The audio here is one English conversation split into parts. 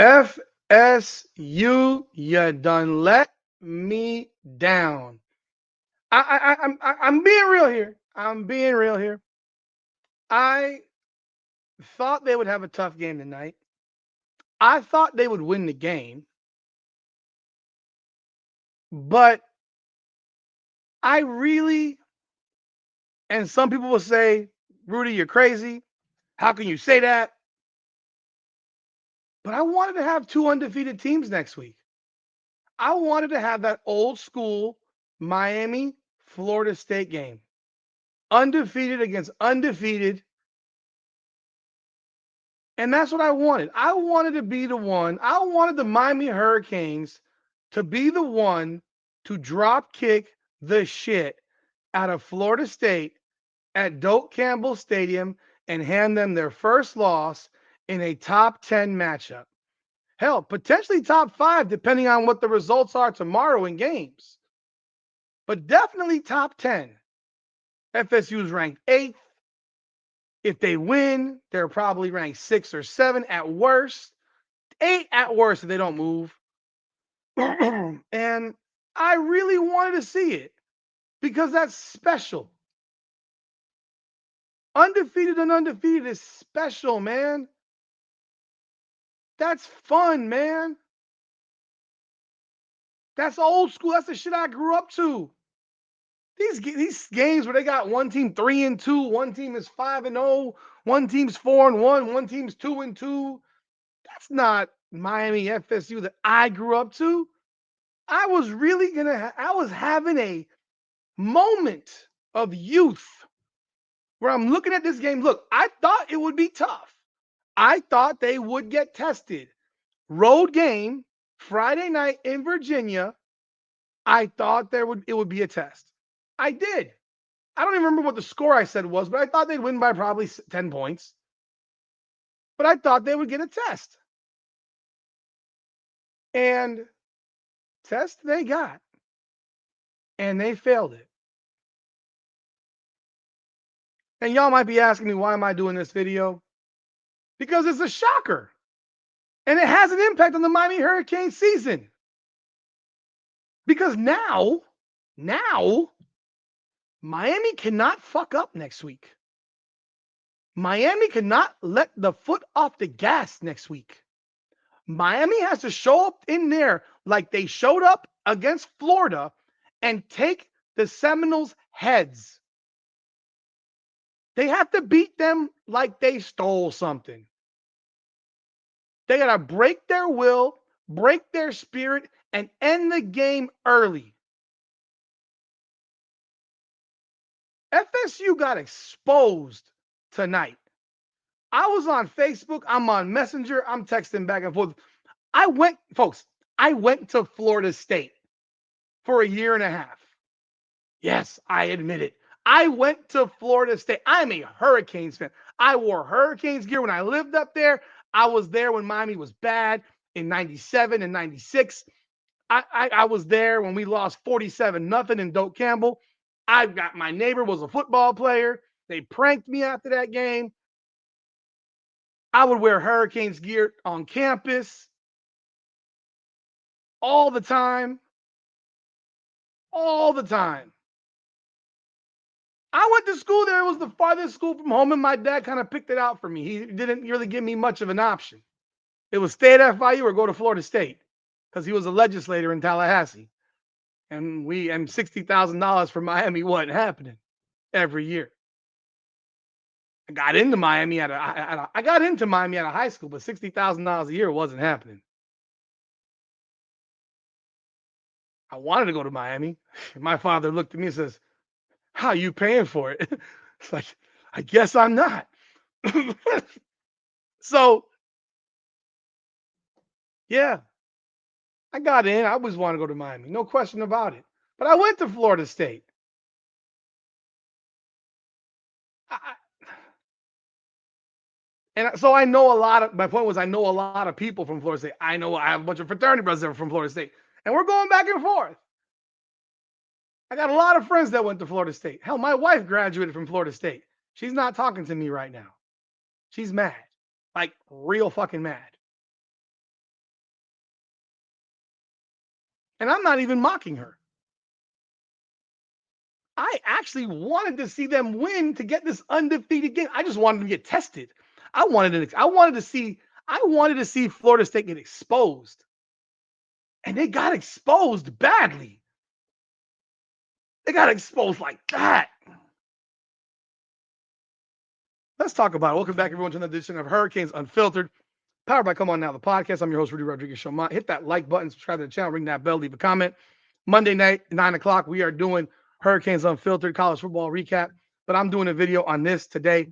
FSU, you done let me down. I'm being real here. I'm being real here. I thought they would have a tough game tonight. I thought they would win the game, but I really, and some people will say, Rudy, you're crazy. How can you say that? But I wanted to have two undefeated teams next week. I wanted to have that old school Miami Florida State game. Undefeated against undefeated. And that's what I wanted. I wanted to be the one. I wanted the Miami Hurricanes to be the one to drop kick the shit out of Florida State at Doak Campbell Stadium and hand them their first loss in a top 10 matchup. Hell, potentially top 5, depending on what the results are tomorrow in games. But definitely top 10. FSU is ranked 8th. If they win, they're probably ranked 6 or 7 at worst. 8 at worst if they don't move. And I really wanted to see it because that's special. Undefeated and undefeated is special, man. That's fun, man. That's old school. That's the shit I grew up to. These games where they got one team 3-2, one team is 5-0, one team's 4-1, one team's 2-2. That's not Miami FSU that I grew up to. I was really I was having a moment of youth where I'm looking at this game. Look, I thought it would be tough. I thought they would get tested. Road game, Friday night in Virginia. I thought it would be a test. I did. I don't even remember what the score I said was, but I thought they'd win by probably 10 points. But I thought they would get a test. And test they got. And they failed it. And y'all might be asking me, why am I doing this video? Because it's a shocker. And it has an impact on the Miami Hurricane season. Because now, Miami cannot fuck up next week. Miami cannot let the foot off the gas next week. Miami has to show up in there like they showed up against Florida and take the Seminoles' heads. They have to beat them like they stole something. They got to break their will, break their spirit, and end the game early. FSU got exposed tonight. I was on Facebook. I'm on Messenger. I'm texting back and forth. I went to Florida State for a year and a half. Yes, I admit it. I went to Florida State. I'm a Hurricanes fan. I wore Hurricanes gear when I lived up there. I was there when Miami was bad in 97 and 96. I was there when we lost 47-0 in Doak Campbell. My neighbor was a football player. They pranked me after that game. I would wear Hurricanes gear on campus all the time. All the time. I went to school there. It was the farthest school from home, and my dad kind of picked it out for me. He didn't really give me much of an option. It was stay at FIU or go to Florida State because he was a legislator in Tallahassee. And $60,000 for Miami wasn't happening every year. I got into Miami at a high school, but $60,000 a year wasn't happening. I wanted to go to Miami. My father looked at me and says, "How are you paying for it?" It's like, I guess I'm not. So, yeah, I got in. I always wanted to go to Miami. No question about it. But I went to Florida State. And so I know my point was I know a lot of people from Florida State. I have a bunch of fraternity brothers that are from Florida State. And we're going back and forth. I got a lot of friends that went to Florida State. Hell, my wife graduated from Florida State. She's not talking to me right now. She's mad. Like real fucking mad. And I'm not even mocking her. I actually wanted to see them win to get this undefeated game. I just wanted them to get tested. I wanted to see Florida State get exposed. And they got exposed badly. They got exposed like that. Let's talk about it. Welcome back, everyone, to another edition of Hurricanes Unfiltered, powered by Come On Now, the podcast. I'm your host, Rudy Rodriguez-Shomont. Hit that like button, subscribe to the channel, ring that bell, leave a comment. Monday night, 9 o'clock, we are doing Hurricanes Unfiltered college football recap. But I'm doing a video on this today.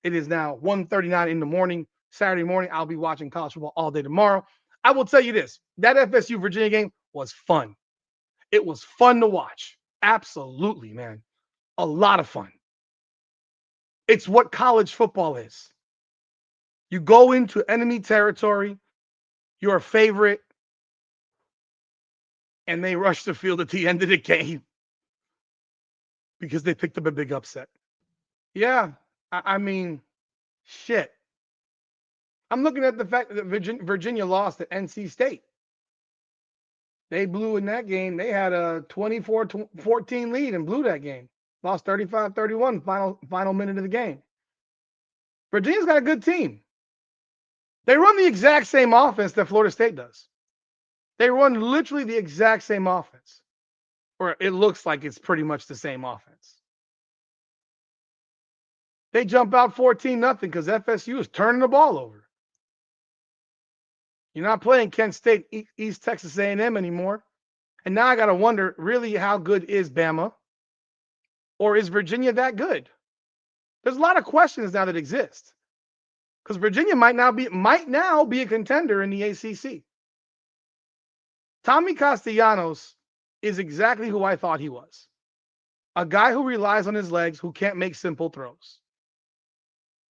It is now 1:39 in the morning, Saturday morning. I'll be watching college football all day tomorrow. I will tell you this. That FSU Virginia game was fun. It was fun to watch. Absolutely, man. A lot of fun. It's what college football is. You go into enemy territory, your favorite, and they rush the field at the end of the game because they picked up a big upset. Yeah, I mean, shit. I'm looking at the fact that Virginia lost at NC State. They blew in that game. They had a 24-14 lead and blew that game. Lost 35-31 final minute of the game. Virginia's got a good team. They run the exact same offense that Florida State does. They run literally the exact same offense. Or it looks like it's pretty much the same offense. They jump out 14-0 because FSU is turning the ball over. You're not playing Kent State, East Texas A&M anymore. And now I got to wonder, really, how good is Bama? Or is Virginia that good? There's a lot of questions now that exist. Because Virginia might now be a contender in the ACC. Tommy Castellanos is exactly who I thought he was. A guy who relies on his legs, who can't make simple throws.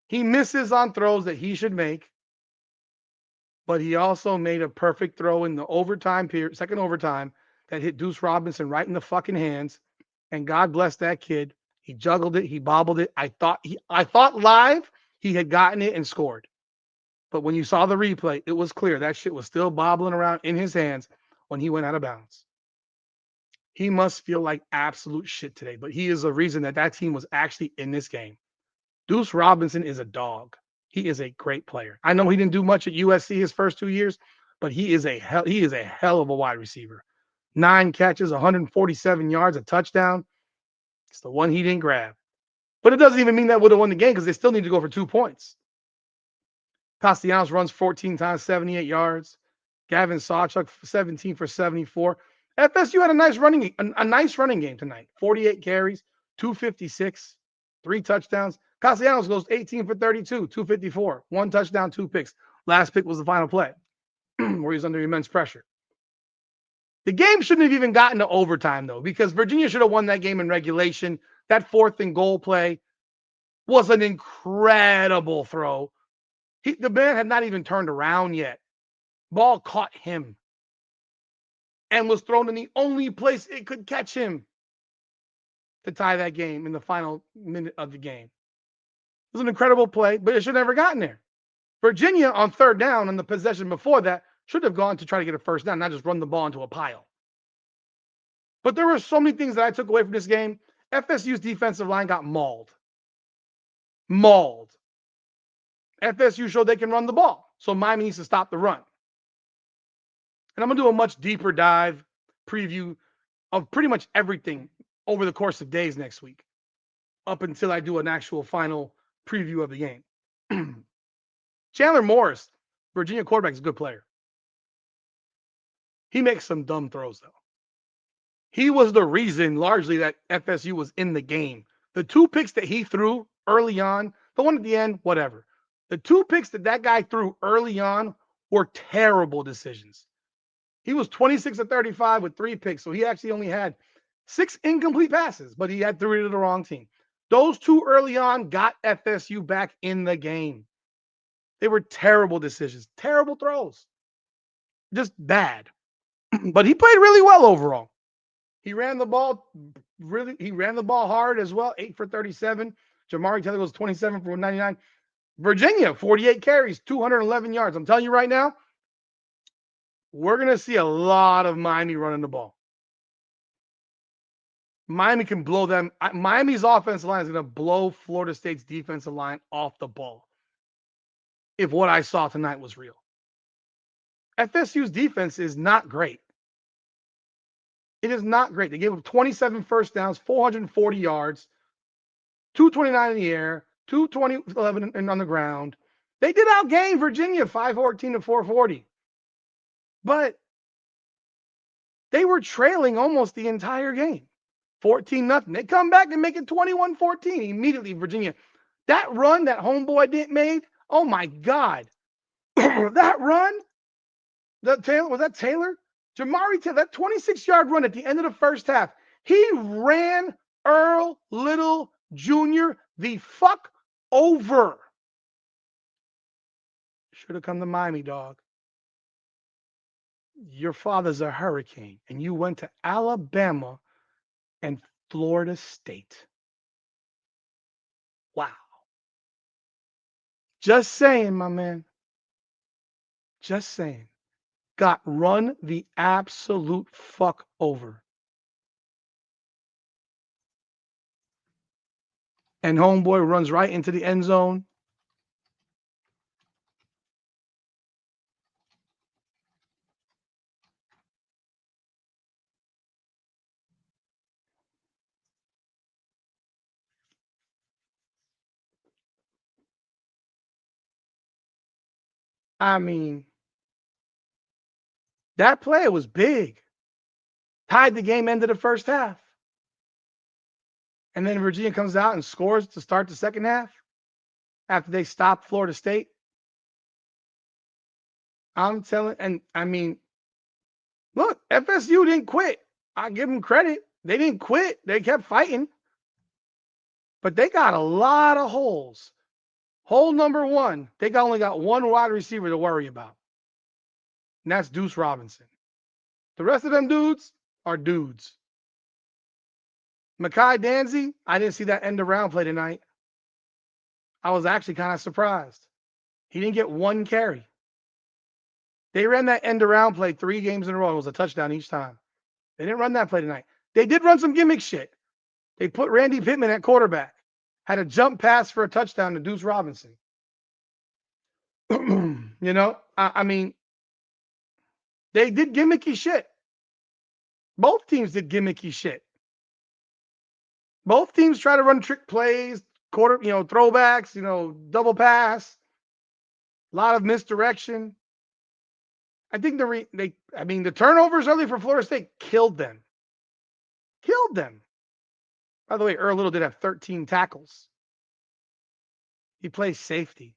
He misses on throws that he should make. But he also made a perfect throw in the overtime period, second overtime, that hit Deuce Robinson right in the fucking hands. And God bless that kid. He juggled it. He bobbled it. I thought live he had gotten it and scored. But when you saw the replay, it was clear that shit was still bobbling around in his hands when he went out of bounds. He must feel like absolute shit today. But he is the reason that team was actually in this game. Deuce Robinson is a dog. He is a great player. I know he didn't do much at USC his first 2 years, but he is a hell of a wide receiver. 9 catches, 147 yards, a touchdown. It's the one he didn't grab. But it doesn't even mean that would have won the game because they still need to go for 2 points. Castellanos runs 14 times, 78 yards. Gavin Sawchuk, 17 for 74. FSU had a nice running game tonight. 48 carries, 256, 3 touchdowns. Castellanos goes 18 for 32, 254, 1 touchdown, 2 picks. Last pick was the final play where he's under immense pressure. The game shouldn't have even gotten to overtime, though, because Virginia should have won that game in regulation. That 4th and goal play was an incredible throw. The man had not even turned around yet. Ball caught him and was thrown in the only place it could catch him to tie that game in the final minute of the game. It was an incredible play, but it should have never gotten there. Virginia on 3rd down on the possession before that should have gone to try to get a first down, not just run the ball into a pile. But there were so many things that I took away from this game. FSU's defensive line got mauled. FSU showed they can run the ball, so Miami needs to stop the run. And I'm going to do a much deeper dive preview of pretty much everything over the course of days next week, up until I do an actual final preview of the game. Chandler Morris, Virginia quarterback, is a good player. He makes some dumb throws, though. He was the reason largely that FSU was in the game. The 2 picks that he threw early on, the one at the end, whatever. The 2 picks that guy threw early on were terrible decisions. He was 26 of 35 with 3 picks, so he actually only had 6 incomplete passes, but he had 3 to the wrong team. Those 2 early on got FSU back in the game. They were terrible decisions, terrible throws. Just bad. But he played really well overall. He ran the ball hard as well, 8 for 37. Jamari Taylor was 27 for 99. Virginia, 48 carries, 211 yards. I'm telling you right now, we're going to see a lot of Miami running the ball. Miami can blow them. Miami's offensive line is going to blow Florida State's defensive line off the ball if what I saw tonight was real. FSU's defense is not great. It is not great. They gave up 27 first downs, 440 yards, 229 in the air, 211 on the ground. They did outgain Virginia 514 to 440. But they were trailing almost the entire game. 14-0. They come back and make it 21-14 immediately, Virginia. That run that homeboy didn't made, oh my God. That run, was that Taylor? Jamari Taylor, that 26-yard run at the end of the first half. He ran Earl Little Jr. the fuck over. Should have come to Miami, dog. Your father's a hurricane, and you went to Alabama and Florida State. Wow. Just saying, my man. Just saying. Got run the absolute fuck over. And homeboy runs right into the end zone. I mean, that play was big. Tied the game, end of the first half. And then Virginia comes out and scores to start the second half after they stopped Florida State. I'm telling, and I mean, look, FSU didn't quit. I give them credit. They didn't quit. They kept fighting. But they got a lot of holes. Hole number one, they only got one wide receiver to worry about. And that's Deuce Robinson. The rest of them dudes are dudes. Mekhi Danzy, I didn't see that end around play tonight. I was actually kind of surprised. He didn't get one carry. They ran that end around play 3 games in a row. It was a touchdown each time. They didn't run that play tonight. They did run some gimmick shit. They put Randy Pittman at quarterback. Had a jump pass for a touchdown to Deuce Robinson. You know, I mean, they did gimmicky shit. Both teams did gimmicky shit. Both teams try to run trick plays, throwbacks, double pass, a lot of misdirection. I think the turnovers early for Florida State killed them. Killed them. By the way, Earl Little did have 13 tackles. He plays safety.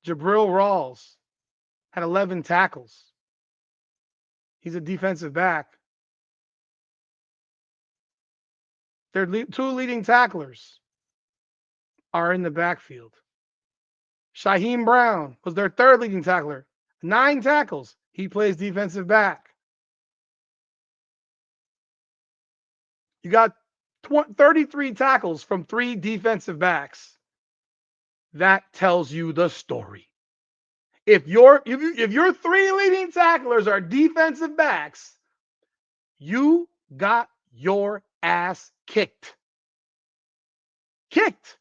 Jabril Rawls had 11 tackles. He's a defensive back. Their 2 leading tacklers are in the backfield. Shaheem Brown was their 3rd leading tackler. 9 tackles. He plays defensive back. You got 33 tackles from 3 defensive backs. That tells you the story. If your 3 leading tacklers are defensive backs, you got your ass kicked. Kicked.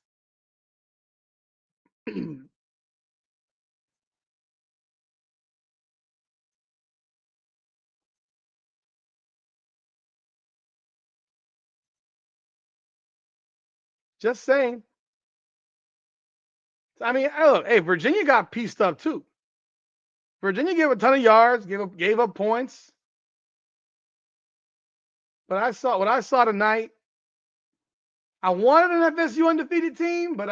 Just saying. I mean, look, hey, Virginia got pieced up too. Virginia gave a ton of yards, gave up points. But what I saw tonight, I wanted an FSU undefeated team, but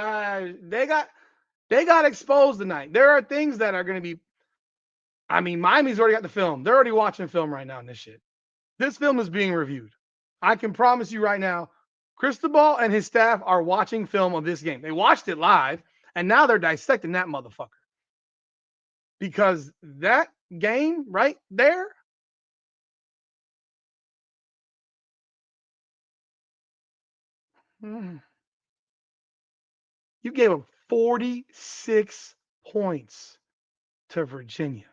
they got exposed tonight. There are things that are going to be. I mean, Miami's already got the film. They're already watching film right now in this shit. This film is being reviewed. I can promise you right now, Cristobal and his staff are watching film of this game. They watched it live, and now they're dissecting that motherfucker. Because that game right there, you gave up 46 points to Virginia.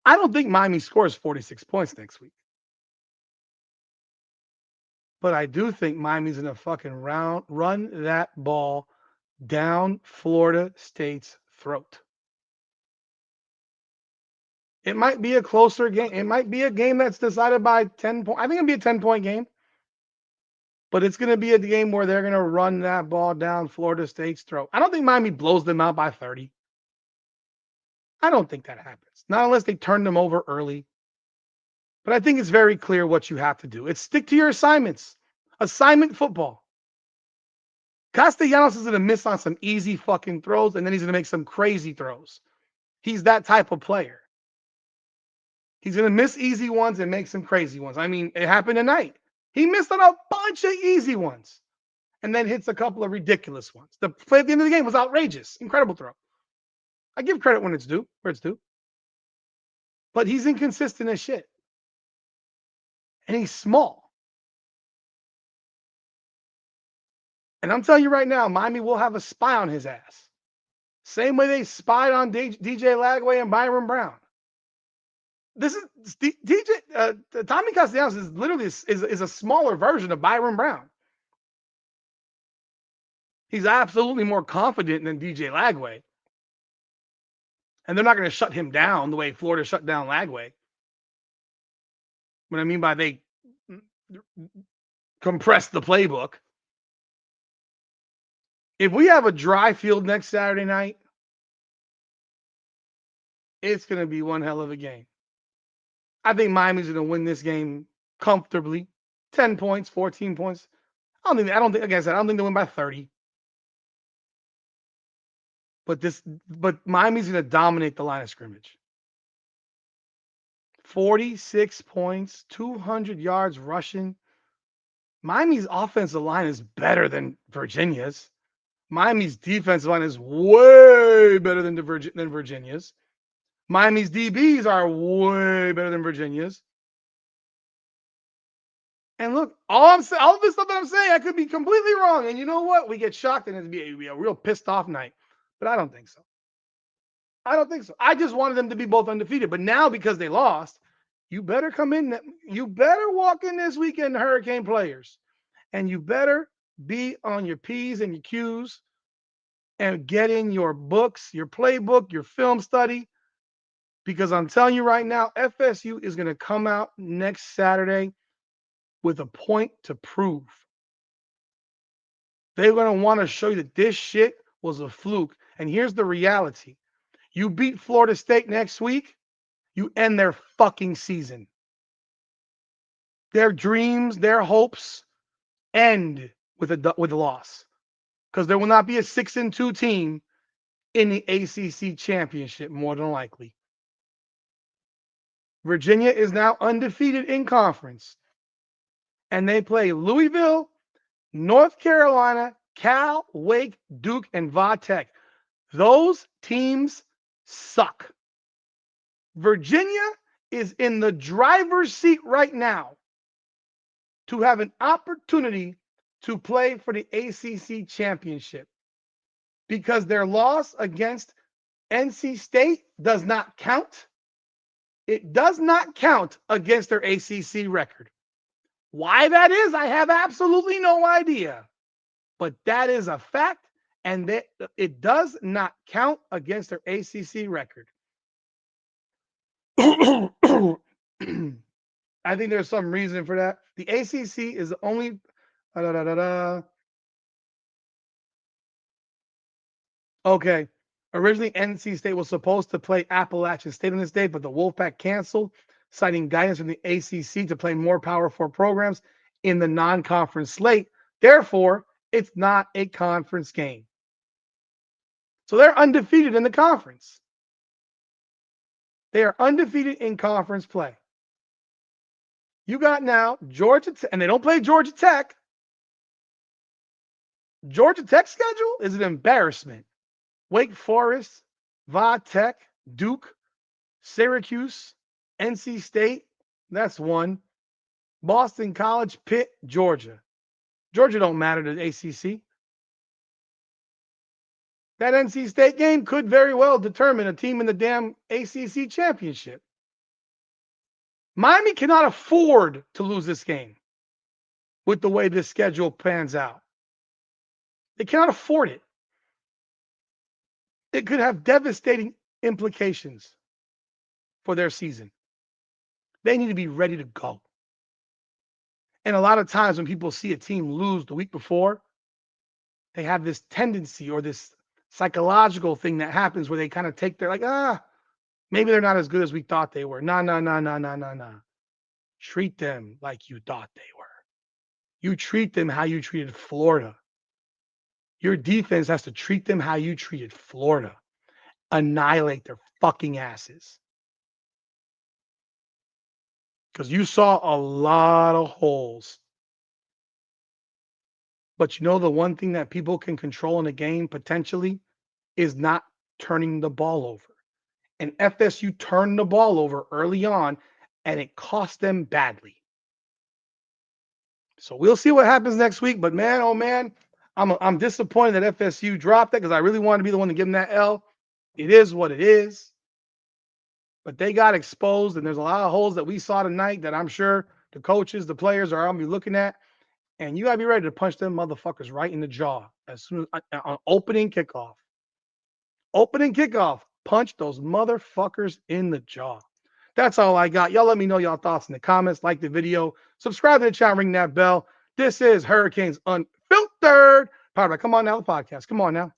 I don't think Miami scores 46 points next week. But I do think Miami's going to fucking run that ball down Florida State's throat. It might be a closer game. It might be a game that's decided by 10 points. I think it'll be a 10-point game. But it's going to be a game where they're going to run that ball down Florida State's throat. I don't think Miami blows them out by 30. I don't think that happens. Not unless they turn them over early. But I think it's very clear what you have to do. It's stick to your assignments. Assignment football. Castellanos is going to miss on some easy fucking throws, and then he's going to make some crazy throws. He's that type of player. He's going to miss easy ones and make some crazy ones. I mean, it happened tonight. He missed on a bunch of easy ones and then hits a couple of ridiculous ones. The play at the end of the game was outrageous. Incredible throw. I give credit when it's due, where it's due. But he's inconsistent as shit. And he's small. And I'm telling you right now, Miami will have a spy on his ass. Same way they spied on DJ Lagway and Byron Brown. This is Tommy Castellanos is literally is a smaller version of Byron Brown. He's absolutely more confident than DJ Lagway. And they're not going to shut him down the way Florida shut down Lagway. What I mean by they compressed the playbook. If we have a dry field next Saturday night, it's going to be one hell of a game. I think Miami's going to win this game comfortably. 10 points, 14 points. I don't think, like I said, I don't think they'll win by 30. But Miami's going to dominate the line of scrimmage. 46 points, 200 yards rushing. Miami's offensive line is better than Virginia's. Miami's defensive line is way better than Virginia's. Miami's DBs are way better than Virginia's. And look, all this stuff that I'm saying, I could be completely wrong. And you know what? We get shocked and it'd be a real pissed off night. But I don't think so. I just wanted them to be both undefeated. But now because they lost, you better come in. You better walk in this weekend, Hurricane players. And you better be on your P's and your Q's and get in your books, your playbook, your film study. Because I'm telling you right now, FSU is going to come out next Saturday with a point to prove. They're going to want to show you that this shit was a fluke. And here's the reality. You beat Florida State next week, you end their fucking season. Their dreams, their hopes end with a loss. Because there will not be a 6-2 team in the ACC championship, more than likely. Virginia is now undefeated in conference. And they play Louisville, North Carolina, Cal, Wake, Duke, and Va Tech. Those teams suck. Virginia is in the driver's seat right now to have an opportunity to play for the ACC championship because their loss against NC State does not count. It does not count against their ACC record. Why that is, I have absolutely no idea. But that is a fact, and that it does not count against their ACC record. I think there's some reason for that. The ACC is the only. Okay. Originally, NC State was supposed to play Appalachian State on this day, but the Wolfpack canceled, citing guidance from the ACC to play more Power 4 programs in the non-conference slate. Therefore, it's not a conference game. So they're undefeated in the conference. They are undefeated in conference play. You got now Georgia Tech, and they don't play Georgia Tech. Georgia Tech's schedule is an embarrassment. Wake Forest, Va Tech, Duke, Syracuse, NC State, that's one. Boston College, Pitt, Georgia. Georgia don't matter to the ACC. That NC State game could very well determine a team in the damn ACC championship. Miami cannot afford to lose this game with the way this schedule pans out. They cannot afford it. It could have devastating implications for their season. They need to be ready to go. And a lot of times when people see a team lose the week before, they have this tendency or this psychological thing that happens where they kind of take their maybe they're not as good as we thought they were. Nah. Treat them like you thought they were. You treat them how you treated Florida. Your defense has to treat them how you treated Florida. Annihilate their fucking asses. Because you saw a lot of holes. But you know the one thing that people can control in a game potentially is not turning the ball over. And FSU turned the ball over early on, and it cost them badly. So we'll see what happens next week. But man, oh man, I'm disappointed that FSU dropped that because I really wanted to be the one to give them that L. It is what it is. But they got exposed, and there's a lot of holes that we saw tonight that I'm sure the coaches, the players are going to be looking at. And you got to be ready to punch them motherfuckers right in the jaw as soon as on opening kickoff. Opening kickoff, punch those motherfuckers in the jaw. That's all I got. Y'all let me know y'all thoughts in the comments. Like the video. Subscribe to the channel. Ring that bell. This is Hurricanes Unfiltered. Powered by Come On Now, the podcast. Come on now.